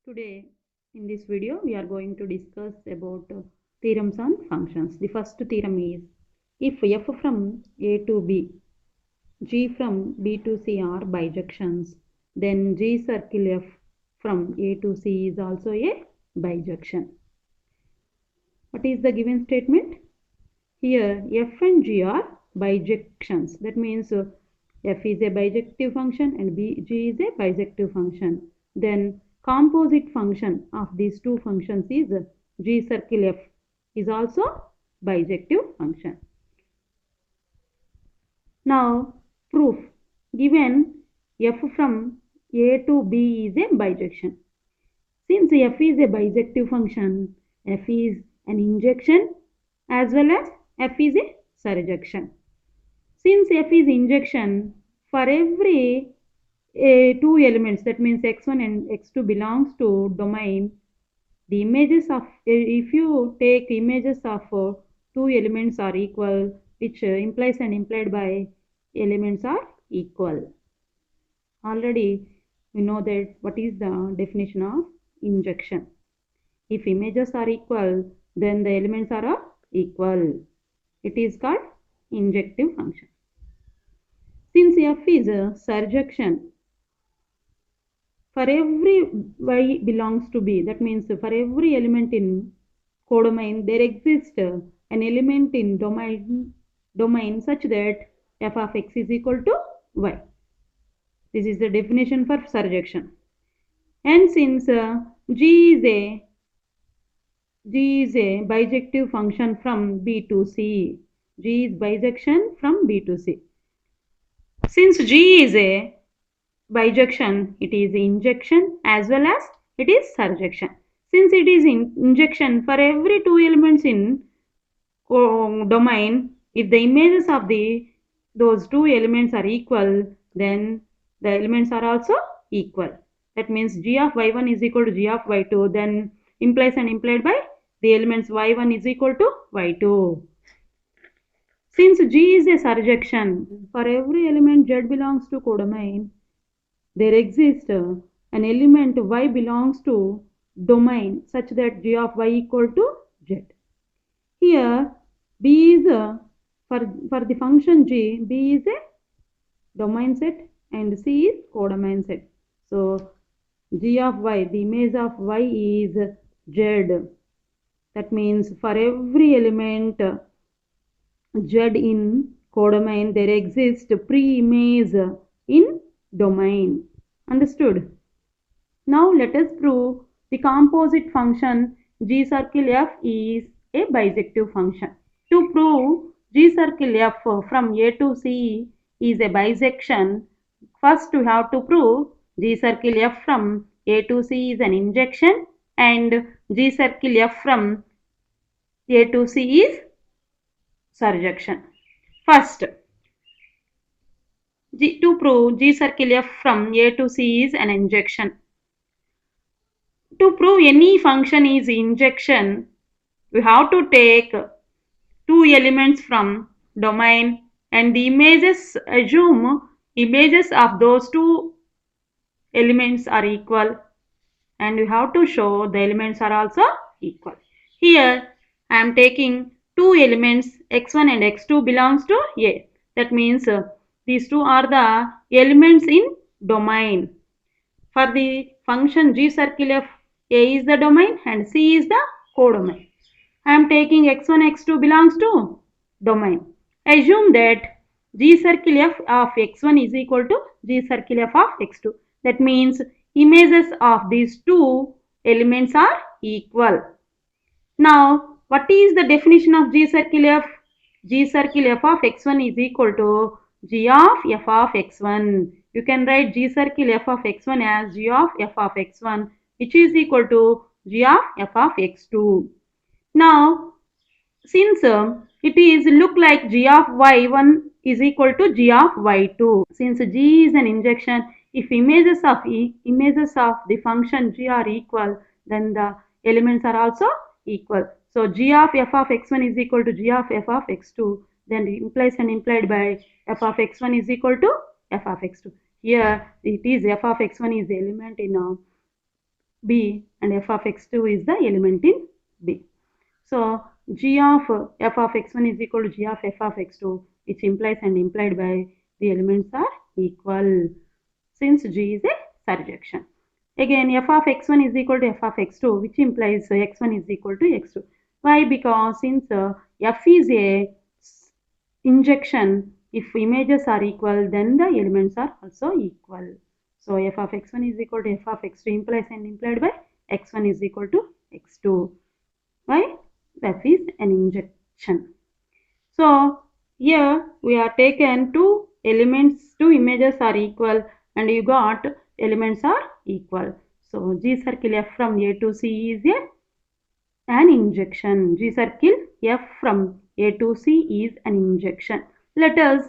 Today in this video we are going to discuss about theorems on functions. The first theorem is if f from a to b, g from b to c are bijections, then g circle f from a to c is also a bijection. What is the given statement? Here f and g are bijections. That means f is a bijective function and g is a bijective function. Then composite function of these two functions is g circle f is also bijective function. Now proof. Given f from a to b is a bijection. Since f is a bijective function, f is an injection as well as f is a surjection. Since f is injection, for every two elements, that means x1 and x2 belongs to domain, the images of, if you take images of two elements are equal, which implies and implied by elements are equal. Already we know that what is the definition of injection. If images are equal, then the elements are equal. It is called injective function. Since f is a surjection, for every y belongs to b, that means for every element in codomain, there exists an element in domain such that f of x is equal to y. This is the definition for surjection. And since g is a bijective function from b to c, g is bijection from b to c. Since g is a bijection, it is injection as well as it is surjection. Since it is injection, for every two elements in domain, if the images of those two elements are equal, then the elements are also equal. That means g of y1 is equal to g of y2, then implies and implied by the elements y1 is equal to y2. Since g is a surjection, for every element z belongs to codomain, there exists an element y belongs to domain such that g of y equal to z. Here b is for the function g, b is a domain set and c is codomain set. So g of y, the image of y is z. That means for every element z in codomain, there exists pre-image in domain. Understood? Now let us prove the composite function g circle f is a bijective function. To prove g circle f from a to c is a bijection, first we have to prove g circle f from a to c is an injection and g circle f from a to c is surjection. First, to prove g circle f from a to c is an injection. To prove any function is injection, we have to take two elements from domain and the images, assume images of those two elements are equal, and we have to show the elements are also equal. Here I am taking two elements x1 and x2 belongs to A. That means these two are the elements in domain. For the function g circle f, A is the domain and C is the codomain. I am taking x1, x2 belongs to domain. Assume that g circle f of x1 is equal to g circle f of x2. That means images of these two elements are equal. Now, what is the definition of g circle f? G circle f of x1 is equal to g of f of x1. You can write g circle f of x1 as g of f of x1, which is equal to g of f of x2. Now, since it is look like g of y1 is equal to g of y2. Since g is an injection, if images of the function g are equal, then the elements are also equal. So g of f of x1 is equal to g of f of x2. Then implies and implied by f of x1 is equal to f of x2. Here it is f of x1 is the element in B and f of x2 is the element in B. So g of f of x1 is equal to g of f of x2, which implies and implied by the elements are equal since G is a surjection. Again, f of x1 is equal to f of x2, which implies x1 is equal to x2. Why? Because since f is a injection, if images are equal, then the elements are also equal. So f of x1 is equal to f of x2 implies and implied by x1 is equal to x2. Why? F is an injection. So here we are taken two elements, two images are equal and you got elements are equal. So G circle F from A to C is an injection. G circle F from A to C is an injection. Let us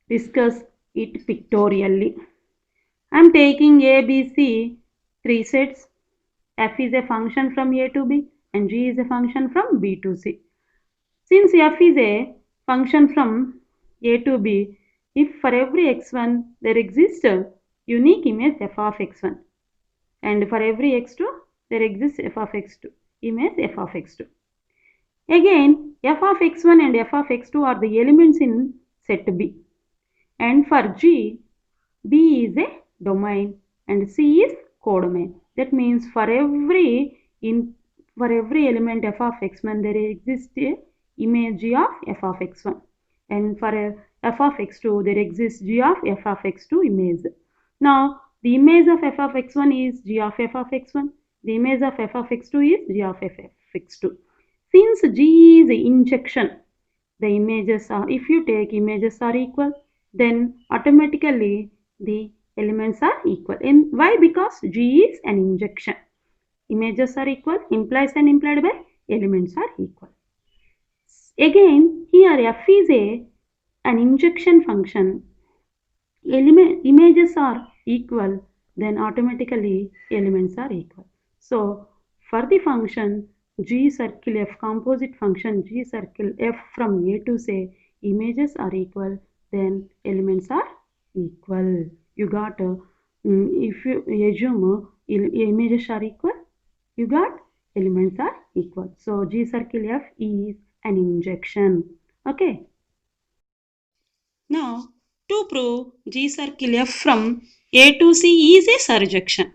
discuss it pictorially. I am taking A, B, C, three sets. F is a function from A to B and G is a function from B to C. Since f is a function from A to B, if for every x1 there exists a unique image f of x1 and for every x2 there exists f of x2 image f of x2. Again, f of x1 and f of x2 are the elements in set B, and for G, B is a domain and C is codomain. That means for every element f of x1 there exists a image g of f of x1, and for f of x2 there exists g of f of x2 image. Now the image of f of x1 is g of f of x1, the image of f of x2 is g of f of x2. Since G is injection, the images are, if you take images are equal, then automatically the elements are equal. And why? Because G is an injection. Images are equal, implies and implied by elements are equal. Again, here f is an injection function. Images are equal, then automatically elements are equal. So for the function G circle F, composite function G circle F from A to say images are equal, then elements are equal. You got if you assume images are equal, you got elements are equal. So G circle F is an injection. Okay. Now, to prove G circle F from A to C is a surjection.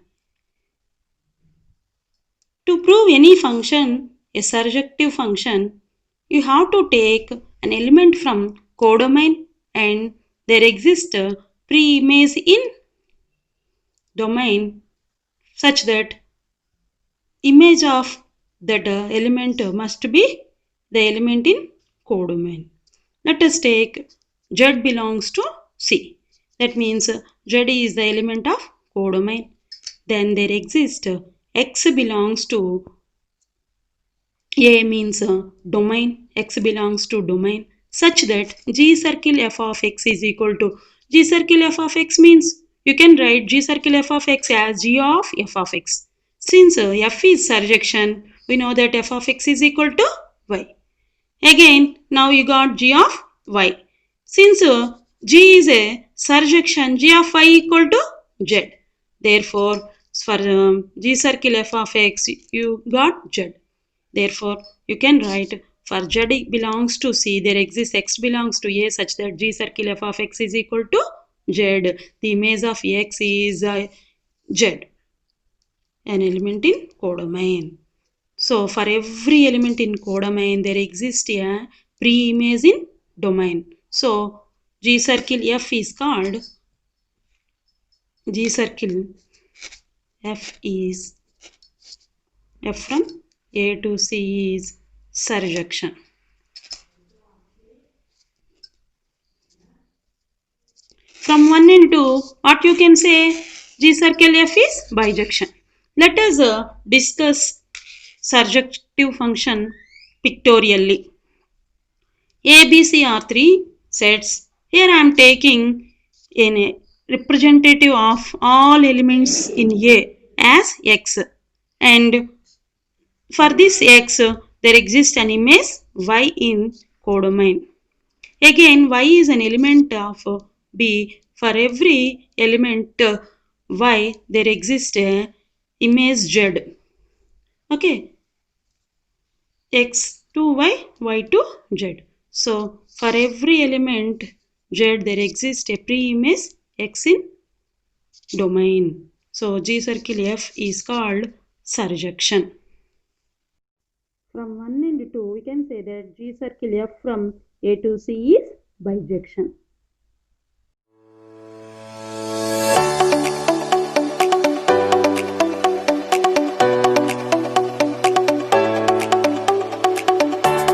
To prove any function, a surjective function, you have to take an element from codomain and there exists a pre-image in domain such that image of that element must be the element in codomain. Let us take Z belongs to C. That means Z is the element of codomain. Then there exists X belongs to A means domain. X belongs to domain such that G circle f of x is equal to G circle f of x means you can write G circle f of x as G of f of x. Since f is surjection, we know that f of x is equal to y. Again, now you got g of y. Since g is a surjection, g of y equal to z. Therefore, for g circle f of x, you got z. Therefore, you can write for z belongs to C, there exists x belongs to A such that g circle f of x is equal to z. The image of x is z, an element in codomain. So for every element in codomain, there exists a pre-image in domain. So G circle F is called G circle F is F from A to C is surjection. From 1 and 2, what you can say? G circle F is bijection. Let us discuss surjective function pictorially. A, B, C are three sets. Here I am taking a representative of all elements in A as X, and for this X there exists an image Y in codomain. Again, Y is an element of B. For every element Y there exists a image Z. Okay, X to Y, Y to Z. So for every element Z there exists a pre-image X in domain. So G circle F is called surjection. From 1 and 2 we can say that G circle F from A to C is bijection.